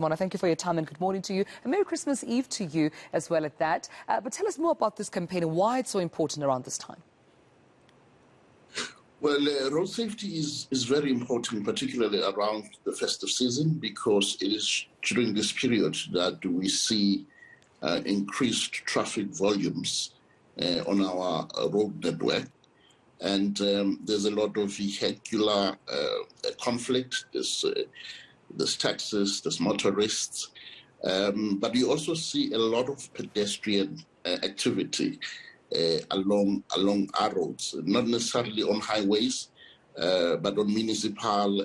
Mona, thank you for your time and good morning to you. And Merry Christmas Eve to you as well at that. But tell us more about this campaign and why it's so important around this time. Well, road safety is very important, particularly around the festive season, because it is during this period that we see increased traffic volumes on our road network. And there's a lot of vehicular conflict. There's taxis, there's motorists, but you also see a lot of pedestrian activity along our roads, not necessarily on highways, but on municipal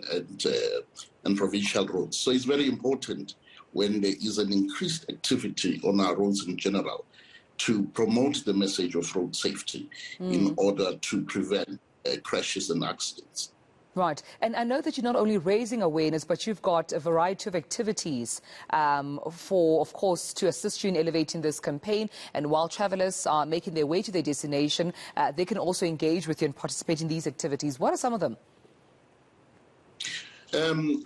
and provincial roads. So it's very important when there is an increased activity on our roads in general to promote the message of road safety in order to prevent crashes and accidents. Right. And I know that you're not only raising awareness, but you've got a variety of activities for, of course, to assist you in elevating this campaign. And while travelers are making their way to their destination, they can also engage with you and participate in these activities. What are some of them?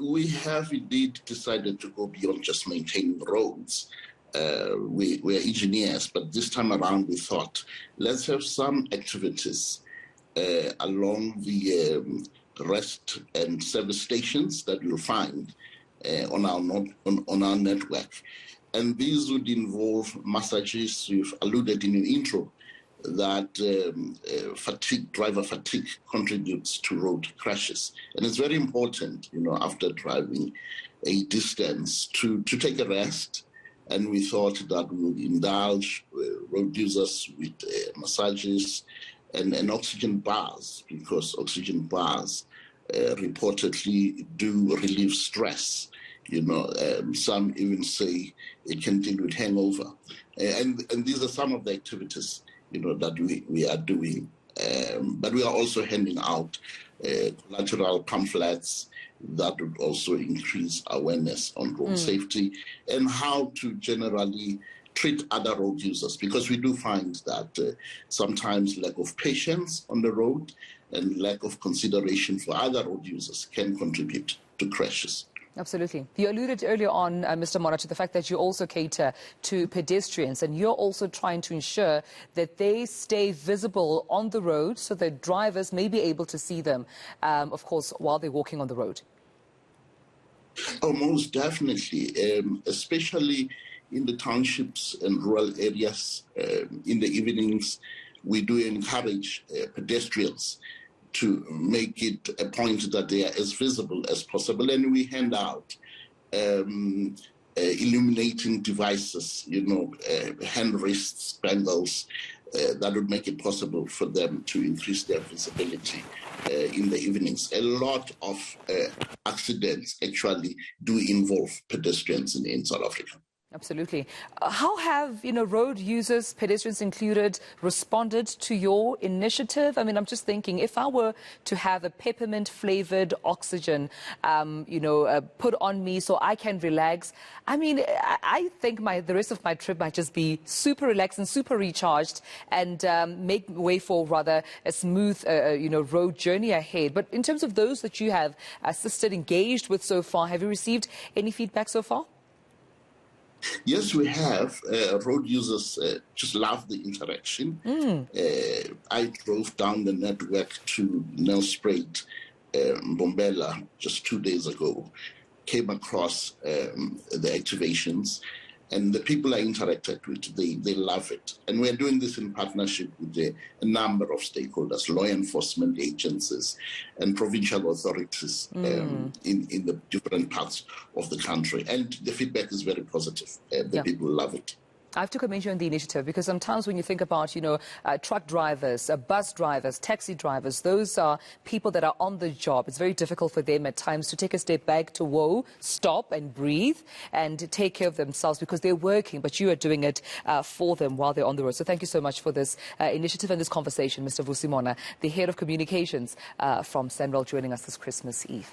We have indeed decided to go beyond just maintaining roads. We're engineers, but this time around we thought, let's have some activities along the rest and service stations that you'll find on our network. And these would involve massages. You've alluded in your intro that driver fatigue contributes to road crashes. And it's very important, after driving a distance to take a rest. And we thought that we would indulge road users with massages and oxygen bars, because oxygen bars reportedly do relieve stress. Some even say it can deal with hangover. And these are some of the activities, that we are doing. But we are also handing out collateral pamphlets that would also increase awareness on road safety and how to generally treat other road users, because we do find that sometimes lack of patience on the road and lack of consideration for other road users can contribute to crashes. Absolutely. You alluded earlier on, Mr. Mona, to the fact that you also cater to pedestrians, and you're also trying to ensure that they stay visible on the road so that drivers may be able to see them, of course, while they're walking on the road. Oh, most definitely, especially in the townships and rural areas. In the evenings, we do encourage pedestrians to make it a point that they are as visible as possible, and we hand out illuminating devices, hand wrist spangles that would make it possible for them to increase their visibility in the evenings. A lot of accidents actually do involve pedestrians in South Africa. Absolutely. How have, road users, pedestrians included, responded to your initiative? I mean, I'm just thinking, if I were to have a peppermint-flavored oxygen, put on me so I can relax, I mean, I think the rest of my trip might just be super relaxed and super recharged and make way for rather a smooth, road journey ahead. But in terms of those that you have assisted, engaged with so far, have you received any feedback so far? Yes, we have. Road users just love the interaction. I drove down the network to Nelspruit, Mbombela, just 2 days ago, came across the activations, and the people I interacted with, they love it. And we're doing this in partnership with a number of stakeholders, law enforcement agencies and provincial authorities in the different parts of the country. And the feedback is very positive. The people love it. I have to commend you on the initiative, because sometimes when you think about, truck drivers, bus drivers, taxi drivers, those are people that are on the job. It's very difficult for them at times to take a step back, to stop and breathe and take care of themselves, because they're working, but you are doing it for them while they're on the road. So thank you so much for this initiative and this conversation, Mr. Vusi Mona, the head of communications from Sanral, joining us this Christmas Eve.